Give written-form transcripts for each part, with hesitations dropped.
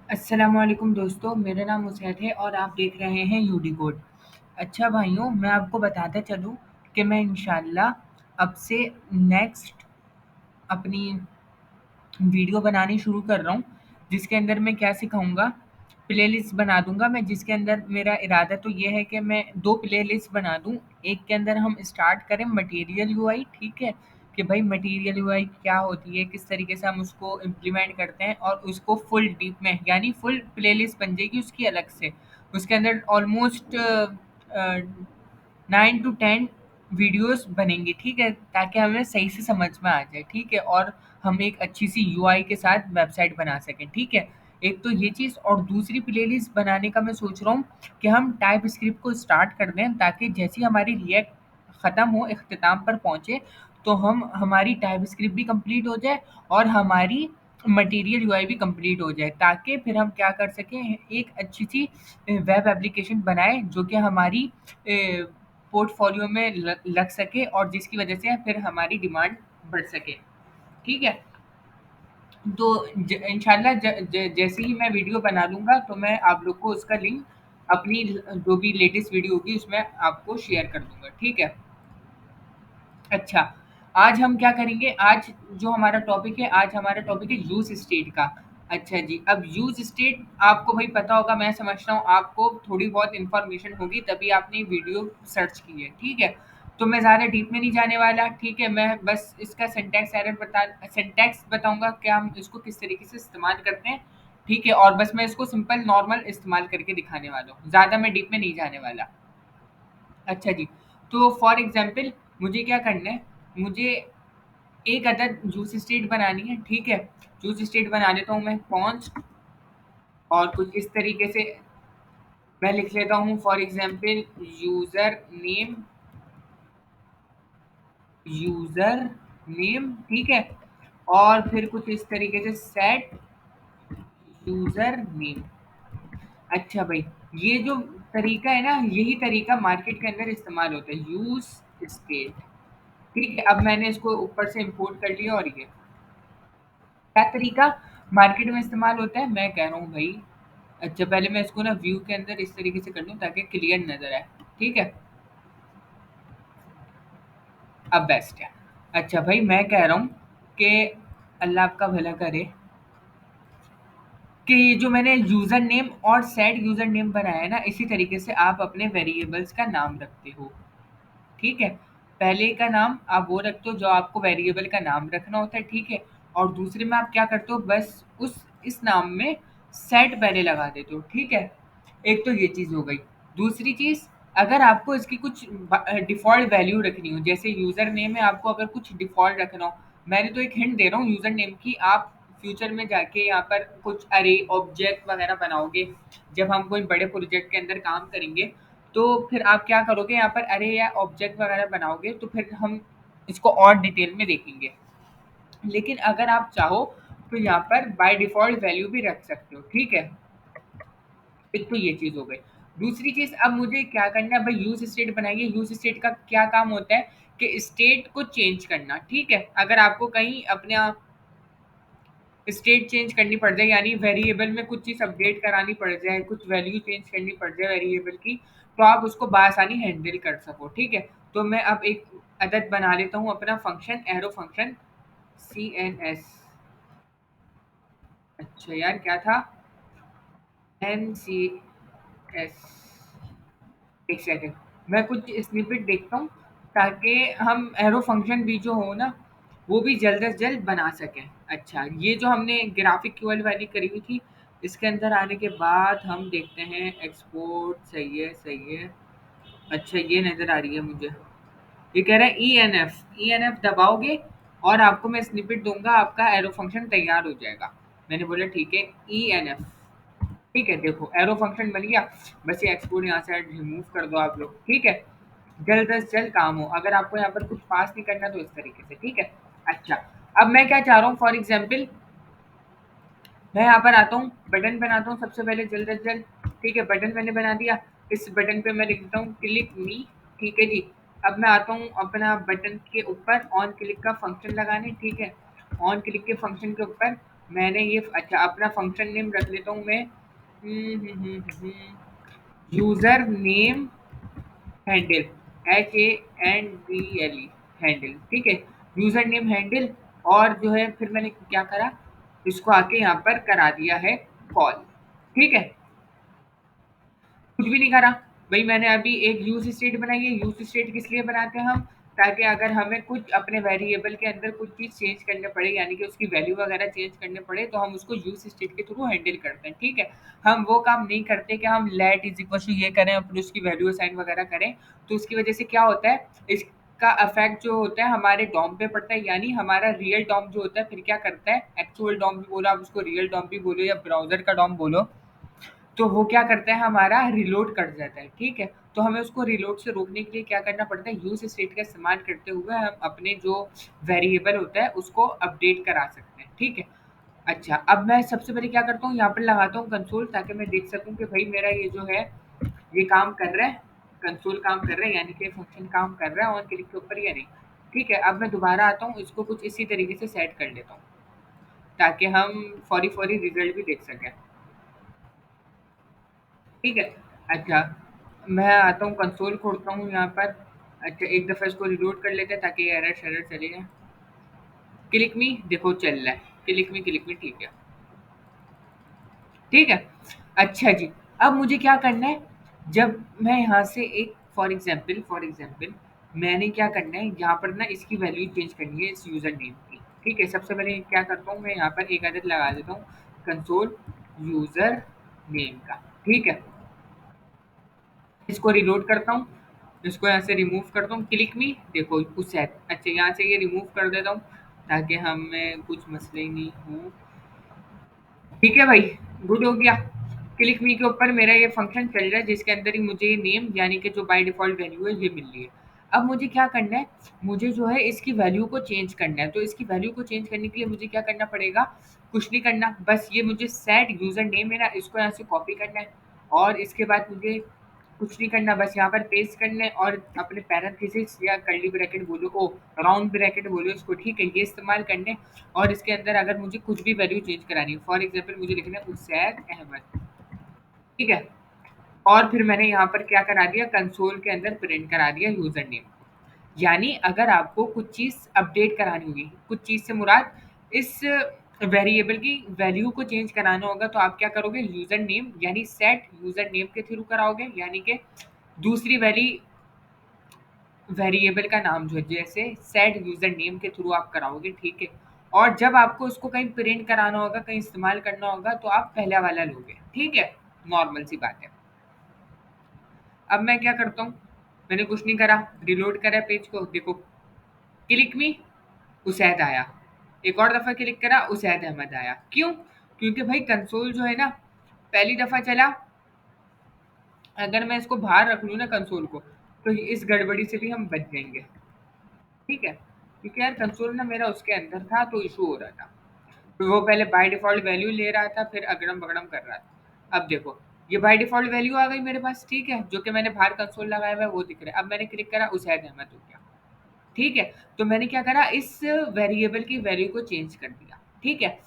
अस्सलामुअलैकुम दोस्तों, मेरा नाम उसैद है और आप देख रहे हैं यूडी कोड। अच्छा भाइयों, मैं आपको बताता चलूँ कि मैं इंशाल्लाह अब से नेक्स्ट अपनी वीडियो बनानी शुरू कर रहा हूँ, जिसके अंदर मैं क्या सिखाऊँगा, प्लेलिस्ट बना दूँगा मैं, जिसके अंदर मेरा इरादा तो ये है कि मैं 2 प्लेलिस्ट बना दूँ। एक के अंदर हम स्टार्ट करें मटीरियल यूआई, ठीक है? कि भाई मटीरियल यूआई क्या होती है, किस तरीके से हम उसको इम्प्लीमेंट करते हैं और उसको फुल डीप में यानी फुल प्लेलिस्ट बन जाएगी उसकी अलग से। उसके अंदर ऑलमोस्ट 9 टू 10 वीडियोस बनेंगी, ठीक है? ताकि हमें सही से समझ में आ जाए, ठीक है? और हम एक अच्छी सी यूआई के साथ वेबसाइट बना सकें, ठीक है? एक तो ये चीज़, और दूसरी प्लेलिस्ट बनाने का मैं सोच रहा हूँ कि हम टाइप स्क्रिप्ट को स्टार्ट कर दें, ताकि जैसी हमारी रिएक्ट ख़त्म हो, इख्तिताम पर पहुँचे, तो हम हमारी टाइप स्क्रिप्ट भी कंप्लीट हो जाए और हमारी मटेरियल यूआई भी कंप्लीट हो जाए, ताकि फिर हम क्या कर सकें, एक अच्छी सी वेब एप्लीकेशन बनाएं जो कि हमारी पोर्टफोलियो में लग सके और जिसकी वजह से फिर हमारी डिमांड बढ़ सके, ठीक है? तो इंशाल्लाह जैसे ही मैं वीडियो बना लूँगा तो मैं आप लोग को उसका लिंक अपनी जो भी लेटेस्ट वीडियो होगी उसमें आपको शेयर कर दूंगा, ठीक है? अच्छा, आज हम क्या करेंगे, आज जो हमारा टॉपिक है, आज हमारा टॉपिक है यूज़ स्टेट का। अच्छा जी, अब यूज़ स्टेट आपको भाई पता होगा, मैं समझता हूँ आपको थोड़ी बहुत इन्फॉर्मेशन होगी तभी आपने वीडियो सर्च की है, ठीक है? तो मैं ज़्यादा डीप में नहीं जाने वाला, ठीक है? मैं बस इसका सिंटैक्स बताऊँगा कि हम इसको किस तरीके से इस्तेमाल करते हैं, ठीक है? और बस मैं इसको सिंपल नॉर्मल इस्तेमाल करके दिखाने वाला हूँ, ज़्यादा मैं डीप में नहीं जाने वाला। अच्छा जी, तो फॉर एग्ज़ाम्पल मुझे क्या करना है, मुझे एक अदद जूस स्टेट बनानी है, ठीक है? जूस स्टेट बना लेता हूँ मैं, कॉन्स्ट और कुछ इस तरीके से मैं लिख लेता हूँ, फॉर एग्ज़ाम्पल यूज़र नेम, ठीक है? और फिर कुछ इस तरीके से सेट यूज़र नेम। अच्छा भाई, ये जो तरीका है ना, यही तरीका मार्केट के अंदर इस्तेमाल होता है, यूज़ स्टेट। ठीक है, अब मैंने इसको ऊपर से इंपोर्ट कर लिया और ये क्या तरीका मार्केट में इस्तेमाल होता है मैं कह रहा हूँ भाई। अच्छा, पहले मैं इसको ना व्यू के अंदर इस तरीके से कर लूँ ताकि क्लियर नज़र आए, ठीक है? अब बेस्ट है। अच्छा भाई, मैं कह रहा हूँ कि अल्लाह आपका भला करे कि ये जो मैंने यूज़र नेम और सेट यूज़र नेम बनाया है ना, इसी तरीके से आप अपने वेरिएबल्स का नाम रखते हो, ठीक है? पहले का नाम आप वो रखते हो जो आपको वेरिएबल का नाम रखना होता है, ठीक है? और दूसरे में आप क्या करते हो, बस उस इस नाम में सेट पहले लगा देते हो, ठीक है? एक तो ये चीज़ हो गई। दूसरी चीज़, अगर आपको इसकी कुछ डिफ़ॉल्ट वैल्यू रखनी हो, जैसे यूज़र नेम में आपको अगर कुछ डिफ़ॉल्ट रखना हो, मैंने तो एक हिंट दे रहा हूँ यूज़र नेम की, आप फ्यूचर में जाके यहाँ पर कुछ अरे, ऑब्जेक्ट वगैरह बनाओगे, जब हम कोई बड़े प्रोजेक्ट के अंदर काम करेंगे, तो फिर आप क्या करोगे, यहाँ पर अरे या ऑब्जेक्ट वगैरह बनाओगे, तो फिर हम इसको और डिटेल में देखेंगे। लेकिन अगर आप चाहो तो यहाँ पर बाय डिफ़ॉल्ट वैल्यू भी रख सकते हो, ठीक है? एक तो ये चीज़ हो गई। दूसरी चीज़, अब मुझे क्या करना है भाई, यूज़ स्टेट बनाइए। यूज़ स्टेट का क्या काम होता है कि स्टेट को चेंज करना, ठीक है? अगर आपको कहीं अपना स्टेट चेंज करनी पड़ जाए, यानी वेरिएबल में कुछ चीज़ अपडेट करानी पड़ जाए, कुछ वैल्यू चेंज करनी पड़ जाए वेरिएबल की, तो आप उसको बआसानी हैंडल कर सको, ठीक है? तो मैं अब एक अदद बना लेता हूँ अपना फंक्शन, एरो फंक्शन CNS। अच्छा यार, क्या था? NCS। एक सेकंड, मैं कुछ स्निपेट देखता हूँ ताकि हम एरो फंक्शन भी जो हो ना, वो भी जल्द से जल्द बना सकें। अच्छा, ये जो हमने ग्राफिक क्यूएल वाली करी हुई थी, इसके अंदर आने के बाद हम देखते हैं एक्सपोर्ट। सही है, सही है। अच्छा, ये नज़र आ रही है मुझे, ये कह रहा है ई एन एफ दबाओगे और आपको मैं स्निपेट दूंगा, आपका एरो फंक्शन तैयार हो जाएगा। मैंने बोला ठीक है, ENF। ठीक है, देखो एरो फंक्शन बन गया। बस ये एक्सपोर्ट यहाँ से रिमूव कर दो आप लोग, ठीक है? जल्द से जल्द काम हो, अगर आपको यहाँ पर कुछ पास नहीं करना तो इस तरीके से, ठीक है? अच्छा, अब मैं क्या चाह रहा हूँ, फॉर एग्जाम्पल मैं यहाँ पर आता हूँ, बटन बनाता हूँ सबसे पहले जल्द से जल्द, ठीक है? बटन मैंने बना दिया, इस बटन पे मैं लिख देता हूँ क्लिक मी, ठीक है जी? अब मैं आता हूँ अपना बटन के ऊपर ऑन क्लिक का फंक्शन लगाने, ठीक है? ऑन क्लिक के फंक्शन के ऊपर मैंने ये अच्छा अपना फंक्शन नेम रख लेता हूँ मैं, user name handle, HANDLE, handle, ठीक है, यूजर नेम हैंडल। और जो है फिर मैंने क्या करा, इसको आके यहाँ पर करा दिया है कॉल, ठीक है, कुछ भी नहीं करा। भाई मैंने अभी एक यूज स्टेट बनाई है। यूज स्टेट किस लिए बनाते हैं हम, ताकि अगर हमें कुछ अपने वेरिएबल के अंदर कुछ चीज चेंज करने पड़े, यानी कि उसकी वैल्यू वगैरह चेंज करने पड़े, तो हम उसको यूज स्टेट के थ्रू हैंडल करते हैं, ठीक है। हम वो काम नहीं करते कि हम लेट इज इक्वल टू ये करें और फिर उसकी वैल्यू असाइन वगैरह करें। तो उसकी वजह से क्या होता है, इसका इफेक्ट जो होता है हमारे डॉम पे पड़ता है, यानी हमारा रियल डॉम जो होता है फिर क्या करता है, एक्चुअल डॉम भी बोलो आप उसको, रियल डॉम भी बोलो या ब्राउजर का डॉम बोलो, तो वो क्या करता है हमारा रिलोड कर जाता है, ठीक है। तो हमें उसको रिलोड से रोकने के लिए क्या करना पड़ता है, यूज स्टेट का इस्तेमाल करते हुए हम अपने जो वेरिएबल होता है उसको अपडेट करा सकते हैं, ठीक है। अच्छा, अब मैं सबसे पहले क्या करता हूँ, यहाँ पर लगाता हूँ कंसोल, ताकि मैं देख सकूँ कि भाई मेरा ये जो है ये काम कर रहा है, कंसोल काम कर रहा है, यानी कि फंक्शन काम कर रहा है ऑन क्लिक के ऊपर या नहीं। ठीक है, अब मैं दोबारा आता हूँ, इसको कुछ इसी तरीके से सेट कर लेता हूँ, ताकि हम फौरी फौरी रिजल्ट भी देख सकें, ठीक है। अच्छा, मैं आता हूँ कंसोल खोलता हूँ यहाँ पर। अच्छा, एक दफ़ा इसको रिलोड कर लेते हैं ताकि एरर शरर चले जाए। क्लिक मी देखो चल रहा है, क्लिक मी ठीक है, ठीक है। अच्छा जी, अब मुझे क्या करना है, जब मैं यहाँ से एक फॉर एग्जाम्पल मैंने क्या करना है, यहाँ पर ना इसकी वैल्यू चेंज करनी है इस यूज़र नेम की, ठीक है। सबसे पहले क्या करता हूँ, मैं यहाँ पर एक आदत लगा देता हूँ कंसोल यूज़र नेम का, ठीक है। इसको रिलोड करता हूँ, इसको यहाँ से रिमूव करता हूँ, क्लिक मी देखो उस ऐप, अच्छा यहाँ से ये रिमूव कर देता हूँ ताकि हमें कुछ मसले ही नहीं हो, ठीक है भाई, गुड हो गया। क्लिक मी के ऊपर मेरा ये फंक्शन चल रहा है जिसके अंदर ही मुझे ये नेम यानी कि जो बाय डिफ़ॉल्ट वैल्यू है ये मिल रही है। अब मुझे क्या करना है, मुझे जो है इसकी वैल्यू को चेंज करना है। तो इसकी वैल्यू को चेंज करने के लिए मुझे क्या करना पड़ेगा? कुछ नहीं करना, बस ये मुझे सेट यूज़र नेम है ना, इसको यहाँ से कॉपी करना है और इसके बाद मुझे कुछ नहीं करना, बस यहाँ पर पेस्ट करना है और अपने पैरेंथेसिस या कर्ली ब्रैकेट बोलो, राउंड ब्रैकेट बोलो इसको, ठीक है, ये इस्तेमाल करने। और इसके अंदर अगर मुझे कुछ भी वैल्यू चेंज करानी है, फॉर एग्जांपल मुझे लिखना है उसैद अहमद, ठीक है। और फिर मैंने यहाँ पर क्या करा दिया, कंसोल के अंदर प्रिंट करा दिया यूजर नेम। यानी अगर आपको कुछ चीज़ अपडेट करानी होगी, कुछ चीज़ से मुराद इस वेरिएबल की वैल्यू को चेंज कराना होगा, तो आप क्या करोगे, यूजर नेम यानी सेट यूजर नेम के थ्रू कराओगे, यानी कि दूसरी वेरिएबल का नाम जो है जैसे सेट यूजर नेम के थ्रू आप कराओगे, ठीक है। और जब आपको उसको कहीं प्रिंट कराना होगा, कहीं इस्तेमाल करना होगा, तो आप पहला वाला लोगे, ठीक है, नॉर्मल सी बात है। अब मैं क्या करता हूँ, मैंने कुछ नहीं करा, रिलोड करा पेज को, देखो क्लिक मी उसैद आया, एक और दफ़ा क्लिक करा उसैद अहमद आया, क्यों? क्योंकि भाई कंसोल जो है ना, पहली दफ़ा चला, अगर मैं इसको बाहर रख लूँ ना कंसोल को, तो इस गड़बड़ी से भी हम बच जाएंगे, ठीक है। क्योंकि यार कंसोल ना मेरा उसके अंदर था तो इशू हो रहा था, तो वो पहले बाय डिफ़ॉल्ट वैल्यू ले रहा था, फिर अगड़म-बगड़म कर रहा था। अब देखो, ये बाय डिफ़ॉल्ट वैल्यू आ गई मेरे पास, ठीक है, जो कि मैंने बाहर कंसोल लगाया हुआ है वो दिख रहा है। अब मैंने क्लिक करा उसैद अहमद हो गया, ठीक है। तो मैंने क्या करा, इस वेरिएबल की वैल्यू को चेंज कर दिया, ठीक है।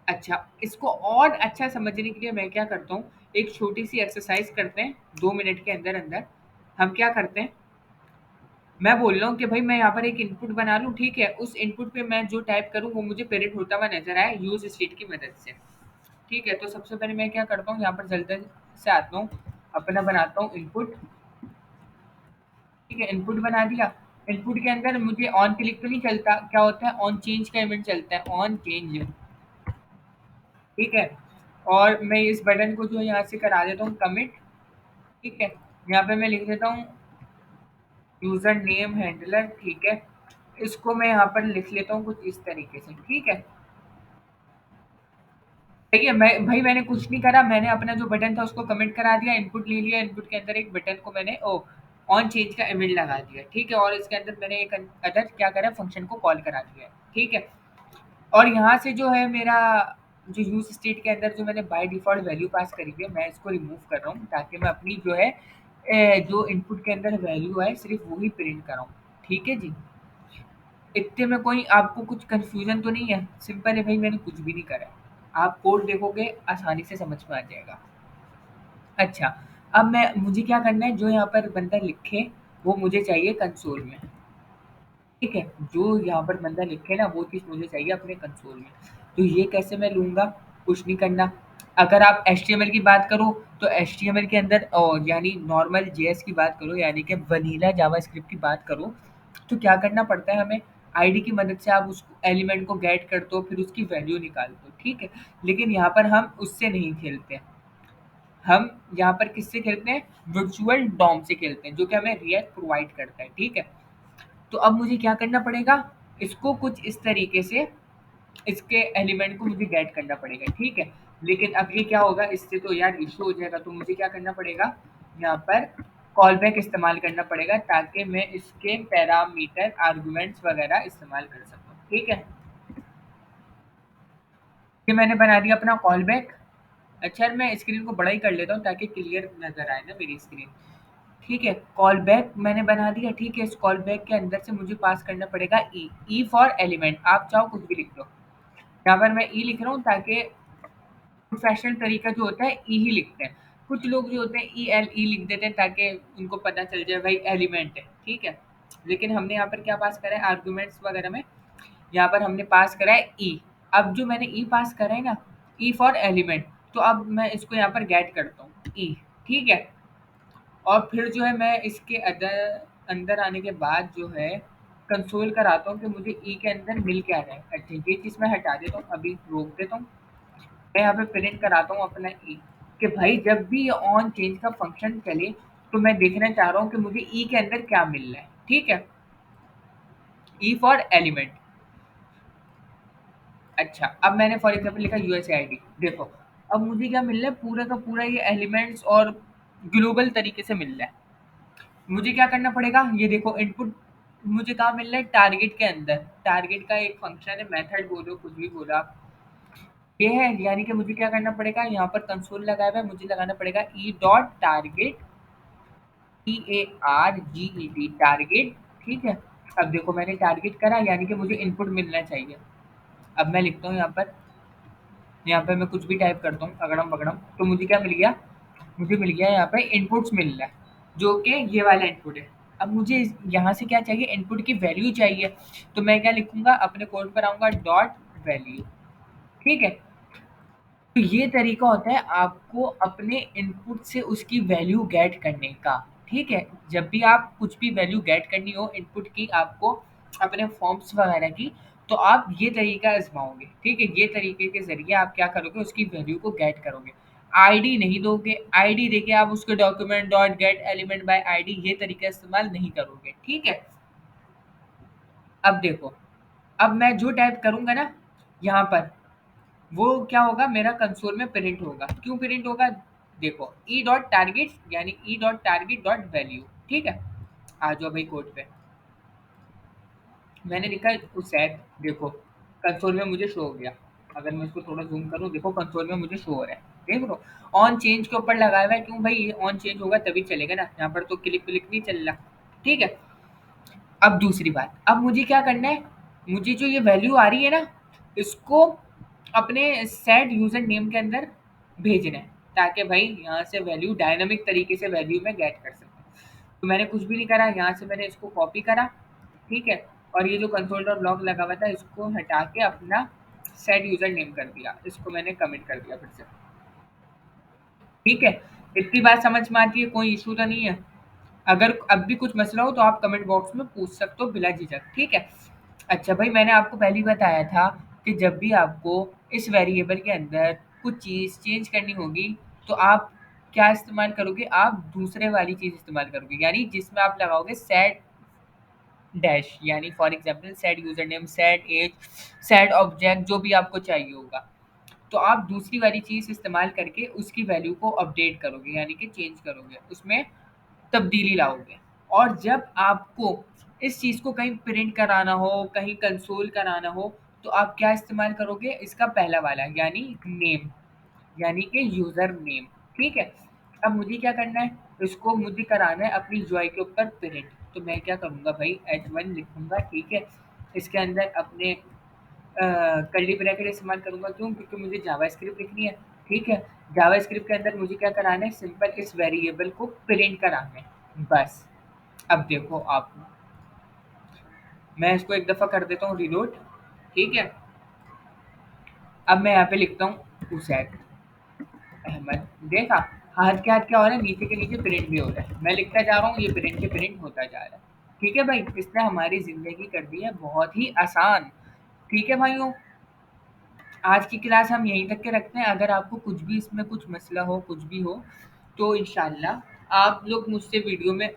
अच्छा, इसको और अच्छा समझने के लिए मैं क्या करता हूँ, एक छोटी-सी एक्सरसाइज़ करते हैं, 2 मिनट के अंदर-अंदर। हम क्या करते हैं, मैं बोल रहा हूँ कि भाई मैं यहाँ पर एक इनपुट बना लूँ, ठीक है, उस इनपुट पे मैं जो टाइप करूँ वो मुझे प्रिंट होता हुआ नज़र आए यूज़ स्टेट की मदद से। ठीक है, तो सबसे पहले मैं क्या करता हूँ, यहाँ पर जल्दी से आता हूँ, अपना बनाता हूँ इनपुट, ठीक है, इनपुट बना दिया। इनपुट के अंदर मुझे ऑन क्लिक तो नहीं चलता, क्या होता है, ऑन चेंज का इवेंट चलता है, ऑन चेंज, ठीक है। और मैं इस बटन को जो है यहाँ से करा देता हूँ कमिट, ठीक है। यहाँ पे मैं लिख देता हूँ यूज़र नेम हैंडलर, ठीक है। इसको मैं यहाँ पर लिख लेता हूँ कुछ इस तरीके से, ठीक है। देखिए मैं भाई मैंने कुछ नहीं करा, मैंने अपना जो बटन था उसको कमेंट करा दिया, इनपुट ले लिया, इनपुट के अंदर एक बटन को मैंने ऑन चेंज का इमेज लगा दिया, ठीक है। और इसके अंदर मैंने एक अदर क्या करा, फंक्शन को कॉल करा दिया है, ठीक है। और यहाँ से जो है मेरा जो यूज स्टेट के अंदर जो मैंने बाय डिफ़ॉल्ट वैल्यू पास करी है, मैं इसको रिमूव कर रहा हूँ ताकि मैं अपनी जो है जो इनपुट के अंदर वैल्यू है सिर्फ़ वही प्रिंट कर रहा हूँ, ठीक है जी। इतने में कोई आपको कुछ कंफ्यूजन तो नहीं है? सिंपल है भाई, मैंने कुछ भी नहीं करा है। आप कोड देखोगे आसानी से समझ में आ जाएगा। अच्छा, अब मैं मुझे क्या करना है, जो यहाँ पर बंदा लिखे वो मुझे चाहिए कंसोल में। ठीक है? जो यहाँ पर बंदा लिखे ना वो चीज़ मुझे चाहिए अपने कंसोल में। तो ये कैसे मैं लूँगा? कुछ नहीं करना। अगर आप एचटीएमएल की बात करो तो एचटीएमएल के अंदर यानी नॉर्मल जेएस की बात करो, यानी कि वनीला जावास्क्रिप्ट की बात करो, तो क्या करना पड़ता है हमें? आईडी की मदद से आप उस एलिमेंट को गेट करते हो, फिर उसकी वैल्यू निकालते हो, ठीक है? लेकिन यहाँ पर हम उससे नहीं खेलते। हम यहाँ पर किससे खेलते हैं? वर्चुअल डॉम से खेलते हैं, जो कि हमें रिएक्ट प्रोवाइड करता है, ठीक है? तो अब मुझे क्या करना पड़ेगा? इसको कुछ इस तरीके से इसके एलिमेंट को मुझे गेट करना पड़ेगा, ठीक है? लेकिन अब ये क्या होगा, इससे तो यार इश्यू हो जाएगा, तो मुझे क्या करना पड़ेगा? यहाँ पर कॉल बैक इस्तेमाल करना पड़ेगा, ताकि मैं इसके पैरामीटर आर्गुमेंट्स वगैरह इस्तेमाल कर सकूँ, ठीक है? ये मैंने बना दिया अपना कॉल बैक। अच्छा, मैं स्क्रीन को बड़ा ही कर लेता हूँ ताकि क्लियर नजर आए ना मेरी स्क्रीन। ठीक है, कॉल बैक मैंने बना दिया, ठीक है? इस कॉल बैक के अंदर से मुझे पास करना पड़ेगा ई फॉर एलिमेंट। आप चाहो कुछ भी लिख लो। यहाँ पर मैं ई लिख रहा हूँ ताकि प्रोफेशनल तरीका जो होता है ई ही लिखते हैं। कुछ लोग जो होते हैं ई एल ई लिख देते हैं ताकि उनको पता चल जाए भाई एलिमेंट है, ठीक है? लेकिन हमने यहाँ पर क्या पास करा है आर्गुमेंट्स वगैरह में? यहाँ पर हमने पास करा है ई। अब जो मैंने ई पास करा है ना, ई फॉर एलिमेंट, तो अब मैं इसको यहाँ पर गेट करता हूँ ई, ठीक है? और फिर जो है मैं इसके अंदर अंदर आने के बाद जो है कंसोल कराता हूँ कि मुझे ई के अंदर मिल क्या रहा है। अच्छा, ये चीज़ मैं हटा देता हूँ, अभी रोक देता हूँ। मैं यहाँ पे प्रिंट कराता हूँ अपना ई, कि भाई जब भी ये ऑन चेंज का फंक्शन चले तो मैं देखना चाह रहा हूँ कि मुझे ई के अंदर क्या मिल रहा है, ठीक है? E for element. अच्छा, अब मैंने फॉर एग्जांपल लिखा यूएसएआईडी। देखो, अब मुझे क्या मिल रहा है? पूरा का पूरा ये एलिमेंट्स और ग्लोबल तरीके से मिल रहा है। मुझे क्या करना पड़ेगा? ये देखो इनपुट मुझे कहाँ मिल रहा है? टारगेट के अंदर। टारगेट का एक फंक्शन है, मेथड बोलो कुछ भी बोला आप, ये है। यानी कि मुझे क्या करना पड़ेगा? यहाँ पर कंसोल लगाया हुआ है, मुझे लगाना पड़ेगा E dot target, T A R G E T, target, ठीक है? अब देखो मैंने टारगेट करा, यानी कि मुझे इनपुट मिलना चाहिए। अब मैं लिखता हूँ यहाँ पे मैं कुछ भी टाइप करता हूँ अगड़म बगड़म, तो मुझे क्या मिल गया? मुझे मिल गया यहाँ पे इनपुट्स मिल रहा है, जो कि ये वाला इनपुट है। अब मुझे यहाँ से क्या चाहिए? इनपुट की वैल्यू चाहिए। तो मैं क्या लिखूंगा? अपने कोड पर आऊंगा, डॉट वैल्यू, ठीक है? तो ये तरीका होता है आपको अपने इनपुट से उसकी वैल्यू गेट करने का, ठीक है? जब भी आप कुछ भी वैल्यू गेट करनी हो इनपुट की आपको, अपने फॉर्म्स वगैरह की, तो आप ये तरीका आजमाओगे, ठीक है? ये तरीके के जरिए आप क्या करोगे? उसकी वैल्यू को गेट करोगे। आईडी नहीं दोगे, आईडी देके आप उसके document dot gate element by ID ये तरीका इस्तेमाल नहीं करोगे, ठीक है? अब देखो, अब मैं जो टाइप करूंगा ना यहाँ पर, वो क्या होगा? मेरा कंसोल में प्रिंट होगा। क्यों प्रिंट होगा? देखो, ई डॉट टारगेट यानी E dot target dot value, ठीक है? आ जाओ भाई कोड पे। मैंने लिखा है उस सेट, देखो कंसोल में मुझे शो हो गया। अगर मैं इसको थोड़ा जूम करूँ, देखो कंसोल में मुझे शो हो रहा है, देख लो। ऑन चेंज के ऊपर लगाया हुआ है, क्यों भाई? ये ऑन चेंज होगा तभी चलेगा ना, यहाँ पर तो क्लिक क्लिक नहीं चल रहा, ठीक है? अब दूसरी बात, अब मुझे क्या करना है? मुझे जो ये वैल्यू आ रही है ना, इसको अपने सेट यूजर नेम के अंदर भेजना है, ताकि भाई यहाँ से वैल्यू डायनामिक तरीके से वैल्यू में गेट कर सकूँ। तो मैंने कुछ भी नहीं करा, यहाँ से मैंने इसको कॉपी करा, ठीक है? और ये जो कंसोल डॉट लॉग लगा हुआ था इसको हटा के अपना सेट यूजर नेम कर दिया, इसको मैंने कमिट कर दिया फिर से, ठीक है? इतनी बात समझ में आती है? कोई इशू तो नहीं है? अगर अब भी कुछ मसला हो तो आप कमेंट बॉक्स में पूछ सकते हो बिला झिझक, ठीक है? अच्छा भाई, मैंने आपको पहले ही बताया था कि जब भी आपको इस वेरिएबल के अंदर कुछ चीज़ चेंज करनी होगी, तो आप क्या इस्तेमाल करोगे? आप दूसरे वाली चीज़ इस्तेमाल करोगे, यानी जिसमें आप लगाओगे सेट डैश, यानी for example set user name, set age, set object, जो भी आपको चाहिए होगा। तो आप दूसरी वाली चीज़ इस्तेमाल करके उसकी वैल्यू को अपडेट करोगे, यानी कि चेंज करोगे, उसमें तब्दीली लाओगे। और जब आपको इस चीज़ को कहीं प्रिंट कराना हो, कहीं कंसोल कराना हो, तो आप क्या इस्तेमाल करोगे? इसका पहला वाला, यानी नेम, यानी कि यूज़र नेम, ठीक है? अब मुझे क्या करना है? इसको मुझे कराना है अपनी जॉय के ऊपर प्रिंट। तो मैं क्या करूँगा भाई? H1 लिखूँगा, ठीक है? इसके अंदर अपने कर्ली ब्रैकेट इस्तेमाल करूँगा, क्यों? क्योंकि मुझे जावास्क्रिप्ट लिखनी है, ठीक है? जावास्क्रिप्ट के अंदर मुझे क्या कराना है? सिंपल इस वेरिएबल को प्रिंट कराना है, बस। अब देखो आप, मैं इसको एक दफ़ा कर देता हूँ रीलोड, ठीक है? अब मैं यहाँ पे लिखता हूँ उज़ैर अहमद, देखा? हाथ के हाथ क्या हो रहा है? नीचे के नीचे प्रिंट भी हो रहा है। मैं लिखता जा रहा हूँ, ये प्रिंट के प्रिंट होता जा रहा है। ठीक है भाई? इसने हमारी ज़िंदगी कर दी है बहुत ही आसान। ठीक है भाइयों? आज की क्लास हम यहीं तक के रखते हैं। अगर आपको कुछ भी इसमें कुछ मसला हो, कुछ भी हो, तो इंशाल्लाह आप लोग मुझसे वीडियो में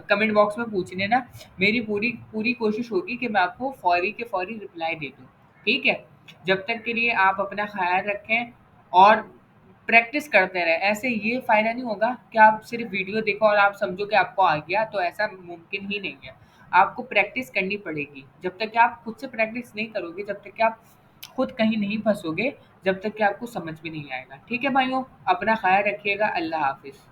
कमेंट बॉक्स में पूछ लेना। मेरी पूरी पूरी कोशिश होगी कि मैं आपको फ़ौरी के फ़ौरी रिप्लाई दे दूँ। ठीक है? जब तक के लिए आप अपना ख़्याल रखें और प्रैक्टिस करते रहें। ऐसे ये फ़ायदा नहीं होगा कि आप सिर्फ़ वीडियो देखो और आप समझो कि आपको आ गया, तो ऐसा मुमकिन ही नहीं है। आपको प्रैक्टिस करनी पड़ेगी। जब तक कि आप खुद से प्रैक्टिस नहीं करोगे, जब तक कि आप खुद कहीं नहीं फँसोगे, जब तक कि आपको समझ में नहीं आएगा। ठीक है भाइयों? अपना ख़्याल रखिएगा। अल्लाह हाफ़िज़।